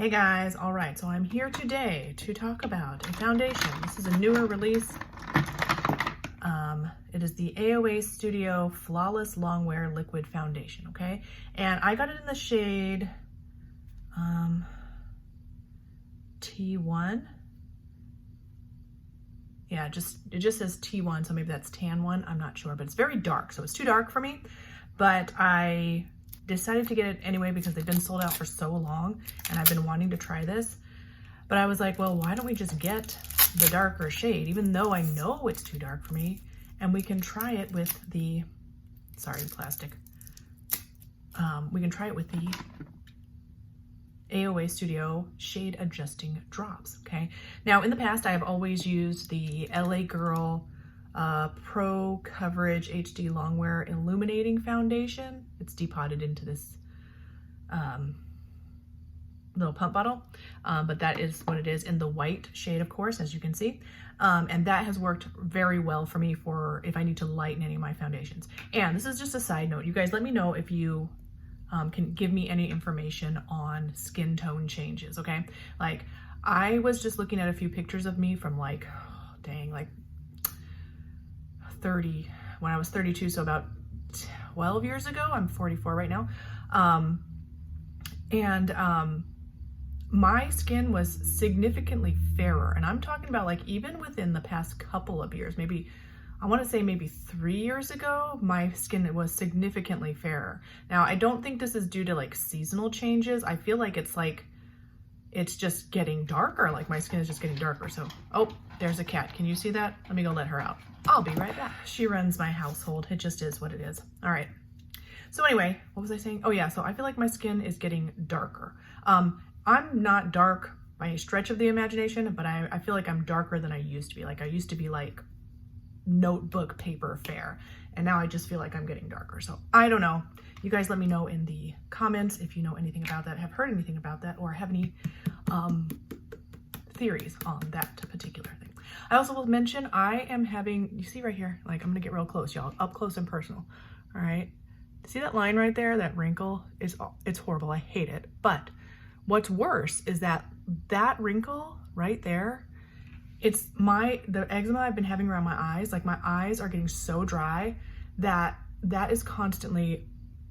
Hey guys, all right, so I'm here today to talk about a foundation. This is a newer release. It is the AOA Studio Flawless Longwear Liquid Foundation, okay? And I got it in the shade T1. Yeah, it just says T1, so maybe that's tan one, I'm not sure, but it's very dark, so it's too dark for me. But I decided to get it anyway because they've been sold out for so long and I've been wanting to try this. But I was like, well, why don't we just get the darker shade, even though I know it's too dark for me, and we can try it with the, sorry, plastic. We can try it with the AOA Studio Shade Adjusting Drops, okay? Now, in the past, I have always used the LA Girl Pro Coverage HD Longwear Illuminating Foundation. It's depotted into this little pump bottle, but that is what it is in the white shade, of course, as you can see. And that has worked very well for me for if I need to lighten any of my foundations. And this is just a side note. You guys let me know if you can give me any information on skin tone changes, okay? Like, I was just looking at a few pictures of me from like, dang, like 30, when I was 32, so about 12 years ago. I'm 44 right now. My skin was significantly fairer, and I'm talking about like even within the past couple of years, maybe I want to say maybe 3 years ago, my skin was significantly fairer. Now, I don't think this is due to like seasonal changes. I feel like it's just getting darker. Like my skin is just getting darker. So, oh, there's a cat. Can you see that? Let me go let her out. I'll be right back. She runs my household. It just is what it is. All right. So anyway, what was I saying? Oh yeah, so I feel like my skin is getting darker. I'm not dark by a stretch of the imagination, but I feel like I'm darker than I used to be. Like I used to be like notebook paper fair, and now I just feel like I'm getting darker. So I don't know. You guys let me know in the comments if you know anything about that, have heard anything about that, or have any theories on that particular thing. I also will mention I am having, you see right here, like I'm gonna get real close, y'all, up close and personal. All right, see that line right there, that wrinkle it's horrible. I hate it. But what's worse is that wrinkle right there, it's the eczema I've been having around my eyes. Like my eyes are getting so dry that is constantly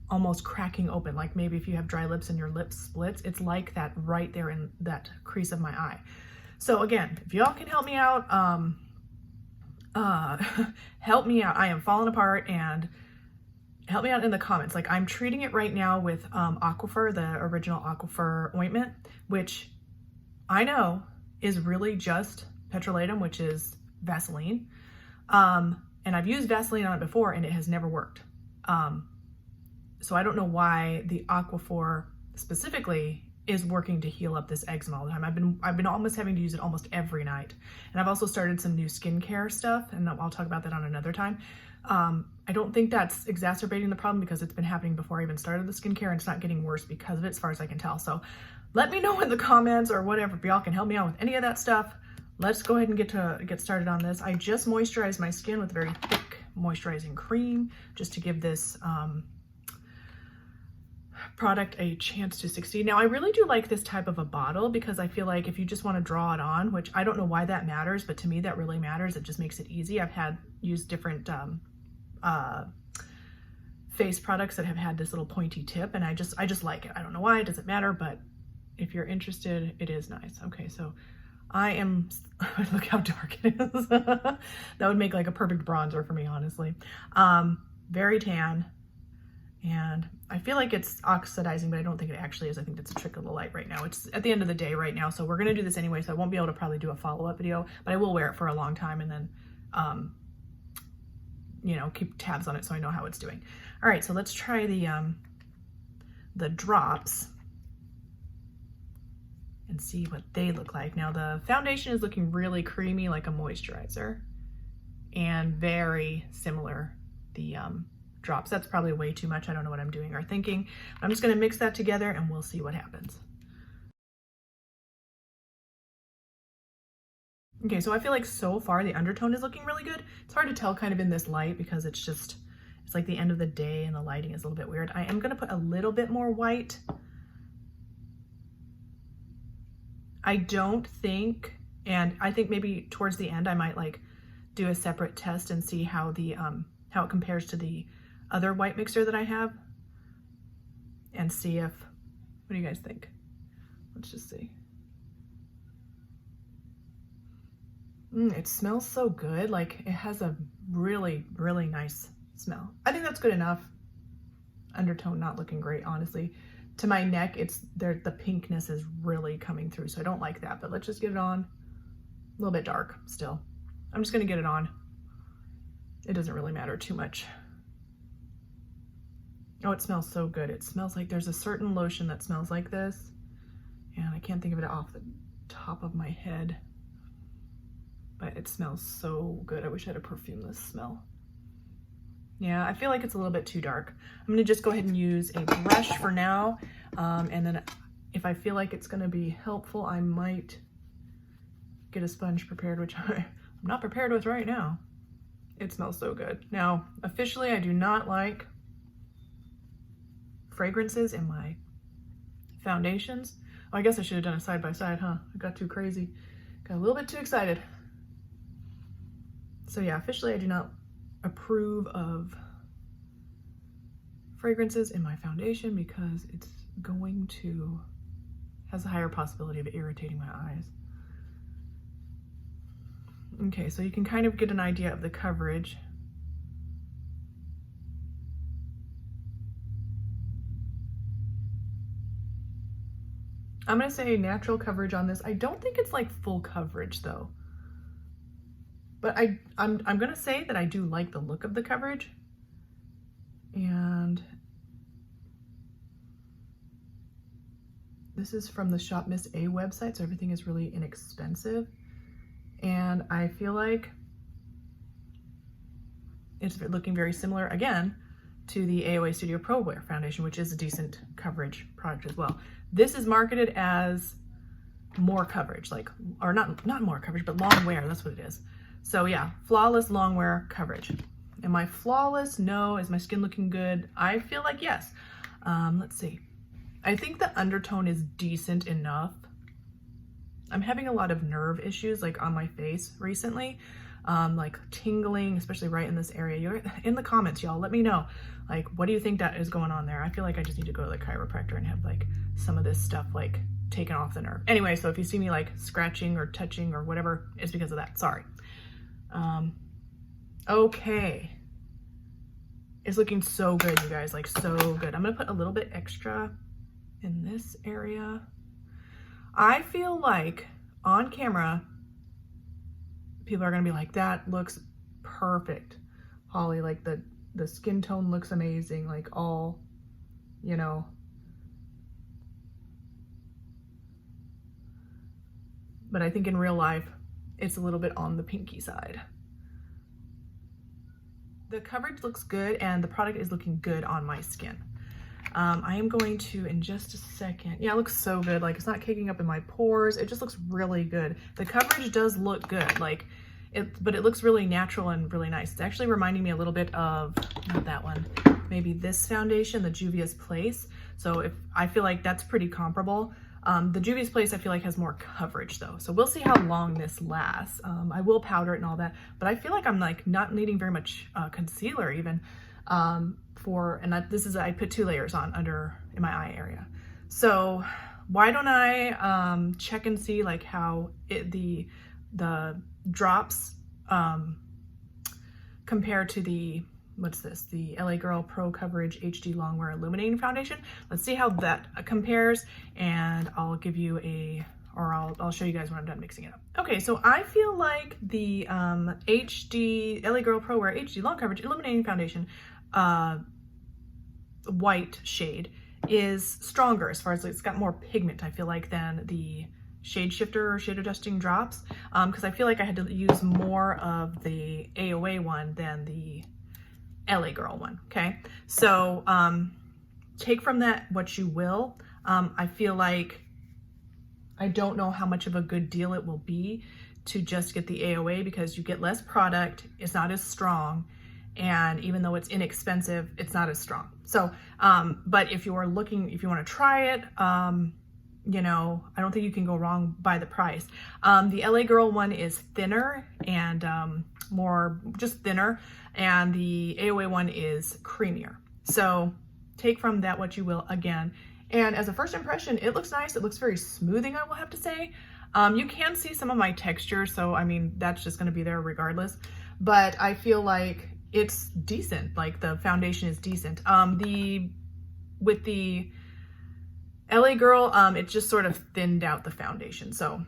almost cracking open. Like maybe if you have dry lips and your lip splits, it's like that right there in that crease of my eye. So again, if y'all can help me out, help me out. I am falling apart, and help me out in the comments. Like I'm treating it right now with Aquifer, the original Aquifer ointment, which I know is really just petrolatum, which is Vaseline. And I've used Vaseline on it before and it has never worked. So I don't know why the Aquifer specifically is working to heal up this eczema all the time. I've been almost having to use it almost every night. And I've also started some new skincare stuff, and I'll talk about that on another time. I don't think that's exacerbating the problem because it's been happening before I even started the skincare, and it's not getting worse because of it, as far as I can tell. So let me know in the comments or whatever if y'all can help me out with any of that stuff. Let's go ahead and get started on this. I just moisturized my skin with a very thick moisturizing cream just to give this product a chance to succeed. Now, I really do like this type of a bottle because I feel like if you just want to draw it on, which I don't know why that matters, but to me that really matters. It just makes it easy. I've used different face products that have had this little pointy tip, and I just like it. I don't know why, it doesn't matter, but if you're interested, it is nice. Okay, so I am, look how dark it is. That would make like a perfect bronzer for me, honestly. Very tan. And I feel like it's oxidizing, but I don't think it actually is. I think that's a trick of the light right now. It's at the end of the day right now, so we're gonna do this anyway, so I won't be able to probably do a follow-up video, but I will wear it for a long time and then, you know, keep tabs on it so I know how it's doing. All right, so let's try the drops and see what they look like. Now the foundation is looking really creamy like a moisturizer, and very similar, the drops. That's probably way too much. I don't know what I'm doing or thinking. I'm just gonna mix that together and we'll see what happens. Okay, so I feel like so far the undertone is looking really good. It's hard to tell kind of in this light because it's like the end of the day and the lighting is a little bit weird. I am gonna put a little bit more white I don't think, and I think maybe towards the end I might like do a separate test and see how the how it compares to the other white mixer that I have, and see if, what do you guys think? Let's just see. It smells so good. Like, it has a really, really nice smell. I think that's good enough. Undertone not looking great, honestly. To my neck, it's there, the pinkness is really coming through, so I don't like that. But let's just get it on. A little bit dark still. I'm just gonna get it on. It doesn't really matter too much. Oh, it smells so good. It smells like there's a certain lotion that smells like this, and I can't think of it off the top of my head, but it smells so good. I wish I had a perfume-less smell. Yeah, I feel like it's a little bit too dark. I'm gonna just go ahead and use a brush for now, and then if I feel like it's gonna be helpful, I might get a sponge prepared, which I'm not prepared with right now. It smells so good. Now, officially, I do not like fragrances in my foundations. Oh, I guess I should have done a side by side, huh? I got too crazy. Got a little bit too excited. So yeah, officially I do not approve of fragrances in my foundation because it's going to, has a higher possibility of irritating my eyes. Okay, so you can kind of get an idea of the coverage. I'm gonna say natural coverage on this. I don't think it's like full coverage though. But I'm gonna say that I do like the look of the coverage. And this is from the Shop Miss A website, so everything is really inexpensive. And I feel like it's looking very similar, again, to the AOA Studio Pro Wear foundation, which is a decent coverage product as well. This is marketed as more coverage, like, or not more coverage, but long wear, that's what it is. So yeah, flawless long wear coverage. Am I flawless? No. Is my skin looking good? I feel like yes. Let's see. I think the undertone is decent enough. I'm having a lot of nerve issues like on my face recently, like tingling, especially right in this area. You're in the comments, y'all, let me know. Like, what do you think that is going on there? I feel like I just need to go to the chiropractor and have like some of this stuff like taken off the nerve. Anyway, so if you see me like scratching or touching or whatever, it's because of that, sorry. Okay. It's looking so good, you guys, like so good. I'm gonna put a little bit extra in this area. I feel like on camera, people are gonna be like, that looks perfect, Holly, like the skin tone looks amazing, like all, you know. But I think in real life, it's a little bit on the pinky side. The coverage looks good and the product is looking good on my skin. I am going to, in just a second, yeah, it looks so good. Like, it's not caking up in my pores. It just looks really good. The coverage does look good, like but it looks really natural and really nice. It's actually reminding me a little bit of, not that one, maybe this foundation, the Juvia's Place. So if I feel like that's pretty comparable. The Juvia's Place I feel like has more coverage though. So we'll see how long this lasts. I will powder it and all that, but I feel like I'm like not needing very much concealer even I put 2 layers on under in my eye area. So why don't I check and see like how the drops compare to the, what's this? The LA Girl Pro Coverage HD Longwear Illuminating Foundation. Let's see how that compares, and I'll give you I'll show you guys when I'm done mixing it up. Okay, so I feel like the LA Girl Pro Wear HD Long Coverage Illuminating Foundation white shade is stronger as far as it's got more pigment, I feel like, than the shade shifter or shade adjusting drops, because I feel like I had to use more of the AOA one than the LA Girl one. Okay, so take from that what you will. I feel like I don't know how much of a good deal it will be to just get the AOA because you get less product, it's not as strong, and even though it's inexpensive, it's not as strong. So but if you are looking, if you want to try it, you know, I don't think you can go wrong by the price. The LA Girl one is thinner and more just thinner, and the AOA one is creamier. So take from that what you will again. And as a first impression, it looks nice. It looks very smoothing, I will have to say. You can see some of my texture, so I mean, that's just gonna be there regardless. But I feel like it's decent, like the foundation is decent. With the LA Girl, it just sort of thinned out the foundation. So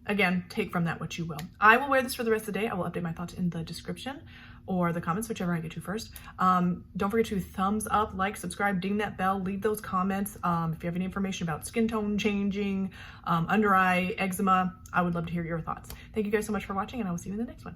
again, take from that what you will. I will wear this for the rest of the day. I will update my thoughts in the description or the comments, whichever I get to first. Don't forget to thumbs up, like, subscribe, ding that bell, leave those comments. If you have any information about skin tone changing, under eye, eczema, I would love to hear your thoughts. Thank you guys so much for watching, and I will see you in the next one.